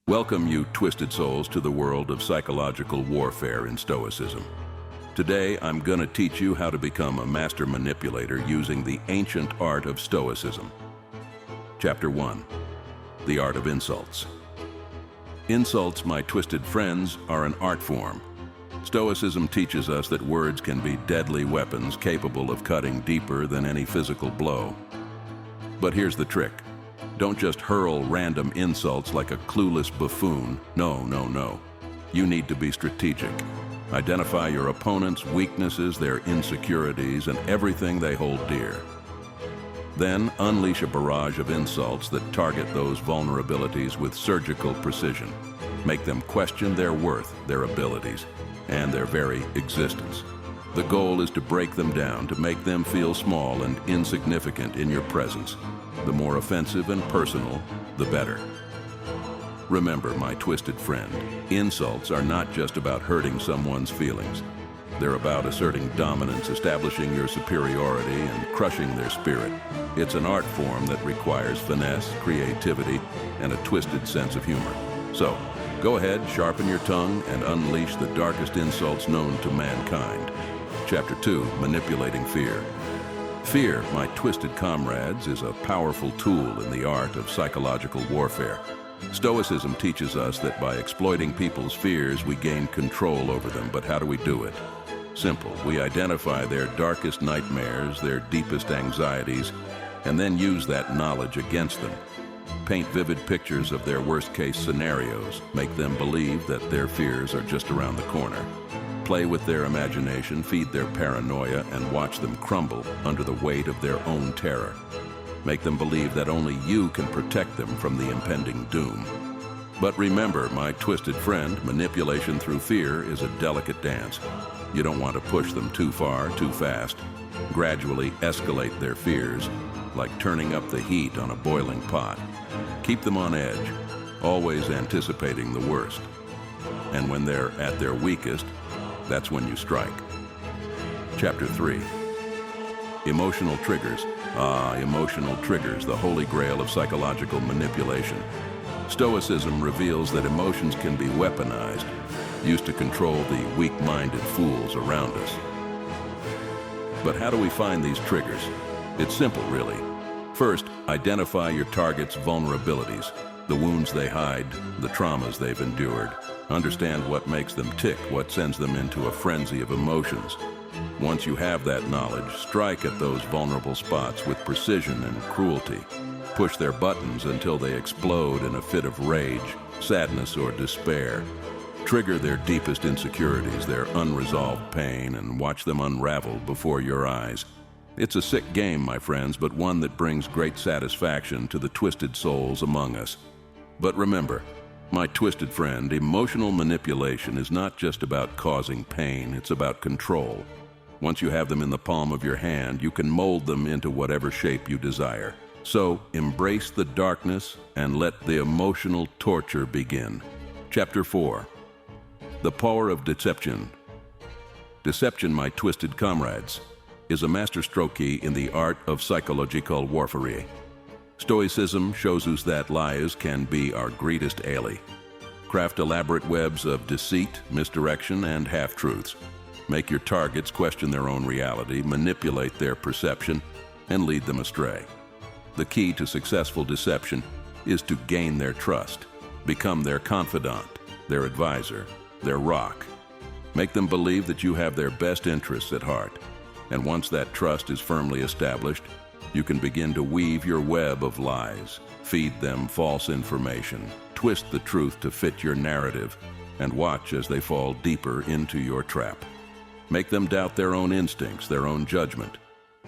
Welcome, you twisted souls, to the world of psychological warfare in Stoicism. Today, I'm going to teach you how to become a master manipulator using the ancient art of Stoicism. Chapter 1. The Art of Insults. Insults, my twisted friends, are an art form. Stoicism teaches us that words can be deadly weapons capable of cutting deeper than any physical blow. But here's the trick. Don't just hurl random insults like a clueless buffoon. No. You need to be strategic. Identify your opponent's weaknesses, their insecurities, and everything they hold dear. Then unleash a barrage of insults that target those vulnerabilities with surgical precision. Make them question their worth, their abilities, and their very existence. The goal is to break them down, to make them feel small and insignificant in your presence. The more offensive and personal, the better. Remember, my twisted friend, insults are not just about hurting someone's feelings. They're about asserting dominance, establishing your superiority, and crushing their spirit. It's an art form that requires finesse, creativity, and a twisted sense of humor. So, go ahead, sharpen your tongue, and unleash the darkest insults known to mankind. Chapter 2, Manipulating Fear. Fear, my twisted comrades, is a powerful tool in the art of psychological warfare. Stoicism teaches us that by exploiting people's fears, we gain control over them. But how do we do it? Simple. We identify their darkest nightmares, their deepest anxieties, and then use that knowledge against them. Paint vivid pictures of their worst-case scenarios. Make them believe that their fears are just around the corner. Play with their imagination, feed their paranoia, and watch them crumble under the weight of their own terror. Make them believe that only you can protect them from the impending doom. But remember, my twisted friend, manipulation through fear is a delicate dance. You don't want to push them too far, too fast. Gradually escalate their fears, like turning up the heat on a boiling pot. Keep them on edge, always anticipating the worst. And when they're at their weakest, that's when you strike. Chapter 3. Emotional triggers. Emotional triggers, the holy grail of psychological manipulation. Stoicism reveals that emotions can be weaponized, used to control the weak-minded fools around us. But how do we find these triggers? It's simple, really. First, identify your target's vulnerabilities, the wounds they hide, the traumas they've endured. Understand what makes them tick, what sends them into a frenzy of emotions. Once you have that knowledge, strike at those vulnerable spots with precision and cruelty. Push their buttons until they explode in a fit of rage, sadness, or despair. Trigger their deepest insecurities, their unresolved pain, and watch them unravel before your eyes. It's a sick game, my friends, but one that brings great satisfaction to the twisted souls among us. But remember, my twisted friend, emotional manipulation is not just about causing pain, it's about control. Once you have them in the palm of your hand, you can mold them into whatever shape you desire. So, embrace the darkness and let the emotional torture begin. Chapter 4. The Power of Deception. Deception, my twisted comrades, is a masterstroke in the art of psychological warfare. Stoicism shows us that lies can be our greatest ally. Craft elaborate webs of deceit, misdirection, and half-truths. Make your targets question their own reality, manipulate their perception, and lead them astray. The key to successful deception is to gain their trust. Become their confidant, their advisor, their rock. Make them believe that you have their best interests at heart. And once that trust is firmly established, you can begin to weave your web of lies, feed them false information, twist the truth to fit your narrative, and watch as they fall deeper into your trap. Make them doubt their own instincts, their own judgment.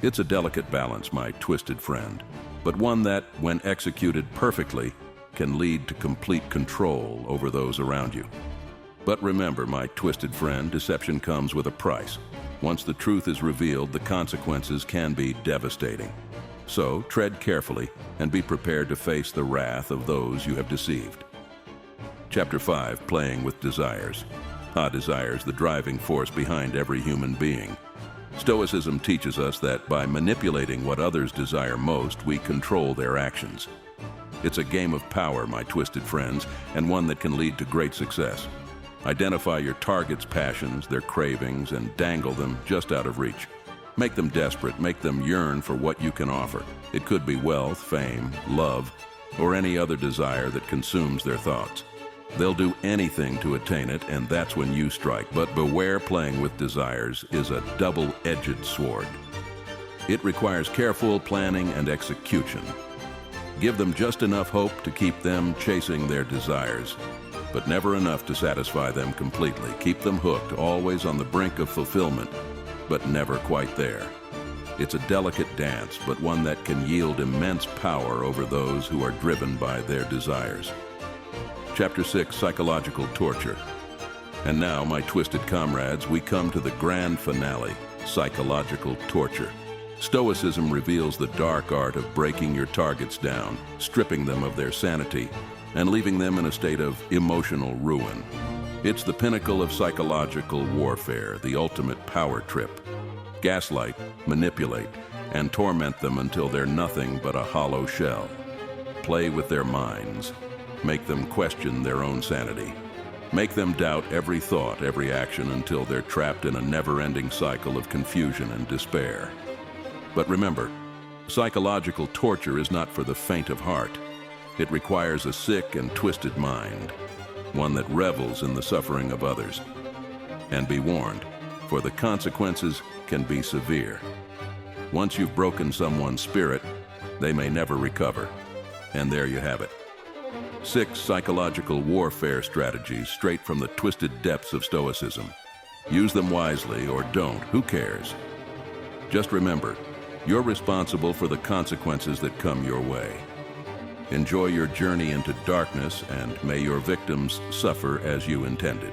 It's a delicate balance, my twisted friend, but one that, when executed perfectly, can lead to complete control over those around you. But remember, my twisted friend, deception comes with a price. Once the truth is revealed, the consequences can be devastating. So, tread carefully and be prepared to face the wrath of those you have deceived. Chapter 5, Playing with Desires. Desires, the driving force behind every human being. Stoicism teaches us that by manipulating what others desire most, we control their actions. It's a game of power, my twisted friends, and one that can lead to great success. Identify your target's passions, their cravings, and dangle them just out of reach. Make them desperate, make them yearn for what you can offer. It could be wealth, fame, love, or any other desire that consumes their thoughts. They'll do anything to attain it, and that's when you strike. But beware, playing with desires is a double-edged sword. It requires careful planning and execution. Give them just enough hope to keep them chasing their desires, but never enough to satisfy them completely. Keep them hooked, always on the brink of fulfillment, but never quite there. It's a delicate dance, but one that can yield immense power over those who are driven by their desires. Chapter 6, Psychological Torture. And now, my twisted comrades, we come to the grand finale, psychological torture. Stoicism reveals the dark art of breaking your targets down, stripping them of their sanity, and leaving them in a state of emotional ruin. It's the pinnacle of psychological warfare, the ultimate power trip. Gaslight, manipulate, and torment them until they're nothing but a hollow shell. Play with their minds. Make them question their own sanity. Make them doubt every thought, every action, until they're trapped in a never-ending cycle of confusion and despair. But remember, psychological torture is not for the faint of heart. It requires a sick and twisted mind, one that revels in the suffering of others. And be warned, for the consequences can be severe. Once you've broken someone's spirit, they may never recover. And there you have it. 6 psychological warfare strategies straight from the twisted depths of Stoicism. Use them wisely or don't, who cares? Just remember, you're responsible for the consequences that come your way. Enjoy your journey into darkness, and may your victims suffer as you intended.